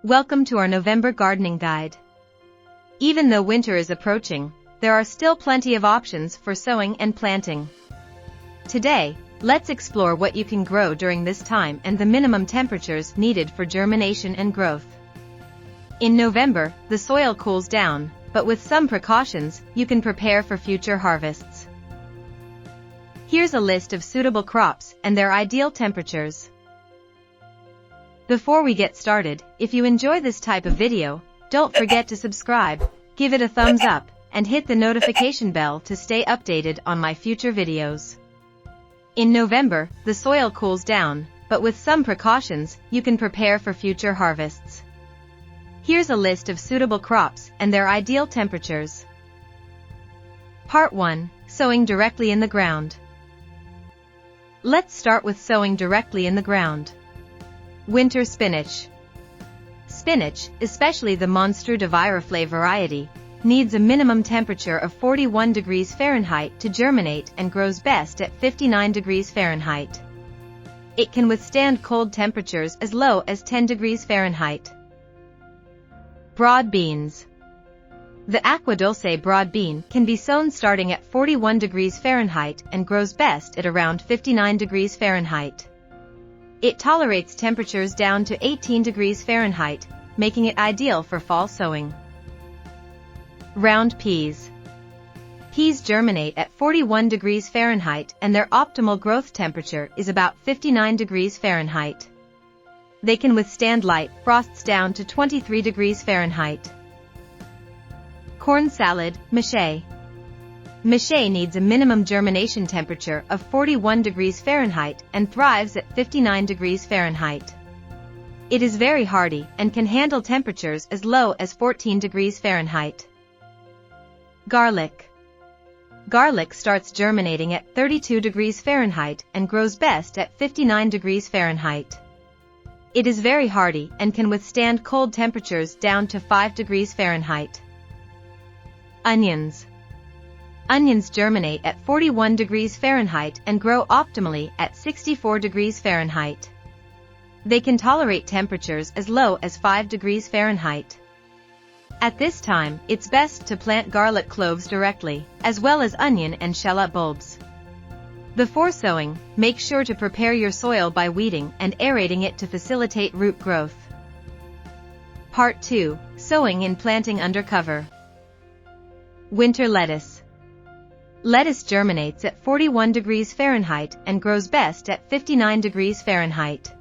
Welcome to our November gardening guide. Even though winter is approaching, there are still plenty of options for sowing and planting. Today, let's explore what you can grow during this time and the minimum temperatures needed for germination and growth. In November, the soil cools down, but with some precautions, you can prepare for future harvests. Here's a list of suitable crops and their ideal temperatures. Before we get started, if you enjoy this type of video, don't forget to subscribe, give it a thumbs up, and hit the notification bell to stay updated on my future videos. In November, the soil cools down, but with some precautions, you can prepare for future harvests. Here's a list of suitable crops and their ideal temperatures. Part 1. Sowing directly in the ground. Let's start with sowing directly in the ground. Winter spinach. Spinach, especially the Monstre de Vireflay variety, needs a minimum temperature of 41 degrees Fahrenheit to germinate and grows best at 59 degrees Fahrenheit. It can withstand cold temperatures as low as 10 degrees Fahrenheit. Broad beans. The Aqua Dulce broad bean can be sown starting at 41 degrees Fahrenheit and grows best at around 59 degrees Fahrenheit. It tolerates temperatures down to 18 degrees Fahrenheit, making it ideal for fall sowing. Round peas. Peas germinate at 41 degrees Fahrenheit and their optimal growth temperature is about 59 degrees Fahrenheit. They can withstand light frosts down to 23 degrees Fahrenheit. Corn salad, mache. Mache needs a minimum germination temperature of 41 degrees Fahrenheit and thrives at 59 degrees Fahrenheit. It is very hardy and can handle temperatures as low as 14 degrees Fahrenheit. Garlic. Garlic starts germinating at 32 degrees Fahrenheit and grows best at 59 degrees Fahrenheit. It is very hardy and can withstand cold temperatures down to 5 degrees Fahrenheit. Onions. Onions germinate at 41 degrees Fahrenheit and grow optimally at 64 degrees Fahrenheit. They can tolerate temperatures as low as 5 degrees Fahrenheit. At this time, it's best to plant garlic cloves directly, as well as onion and shallot bulbs. Before sowing, make sure to prepare your soil by weeding and aerating it to facilitate root growth. Part 2. Sowing and planting under cover. Winter lettuce. Lettuce germinates at 41 degrees Fahrenheit and grows best at 59 degrees Fahrenheit.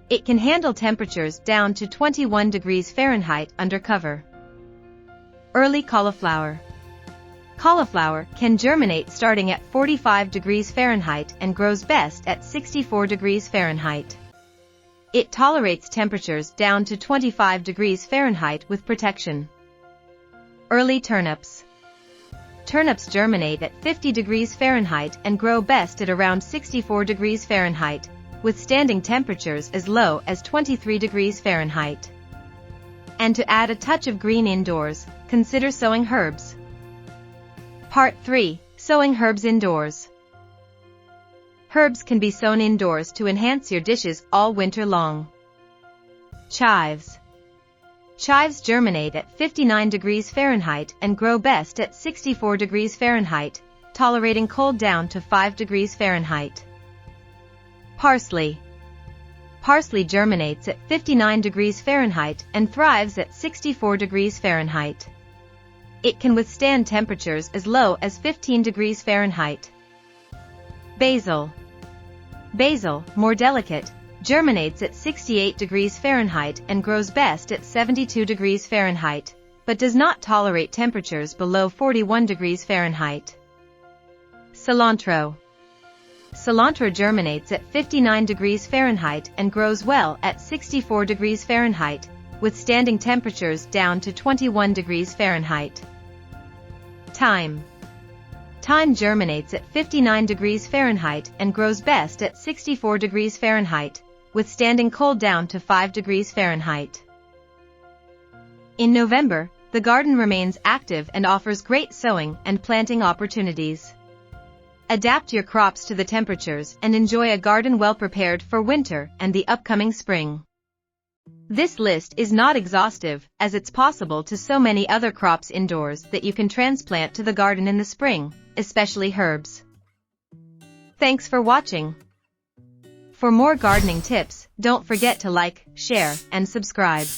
It can handle temperatures down to 21 degrees Fahrenheit under cover. Early cauliflower. Cauliflower can germinate starting at 45 degrees Fahrenheit and grows best at 64 degrees Fahrenheit. It tolerates temperatures down to 25 degrees Fahrenheit with protection. Early turnips. Turnips germinate at 50 degrees Fahrenheit and grow best at around 64 degrees Fahrenheit, withstanding temperatures as low as 23 degrees Fahrenheit. And to add a touch of green indoors, consider sowing herbs. Part 3. Sowing herbs indoors. Herbs can be sown indoors to enhance your dishes all winter long. Chives. Chives germinate at 59 degrees Fahrenheit and grow best at 64 degrees Fahrenheit, tolerating cold down to 5 degrees Fahrenheit. Parsley. Parsley germinates at 59 degrees Fahrenheit and thrives at 64 degrees Fahrenheit. It can withstand temperatures as low as 15 degrees Fahrenheit. Basil. Basil, more delicate, germinates at 68 degrees Fahrenheit and grows best at 72 degrees Fahrenheit, but does not tolerate temperatures below 41 degrees Fahrenheit. Cilantro. Cilantro germinates at 59 degrees Fahrenheit and grows well at 64 degrees Fahrenheit, withstanding temperatures down to 21 degrees Fahrenheit. Thyme. Thyme germinates at 59 degrees Fahrenheit and grows best at 64 degrees Fahrenheit, withstanding cold down to 5 degrees Fahrenheit. In November, the garden remains active and offers great sowing and planting opportunities. Adapt your crops to the temperatures and enjoy a garden well prepared for winter and the upcoming spring. This list is not exhaustive, as it's possible to so many other crops indoors that you can transplant to the garden in the spring, especially herbs. Thanks for watching. For more gardening tips, don't forget to like, share, and subscribe.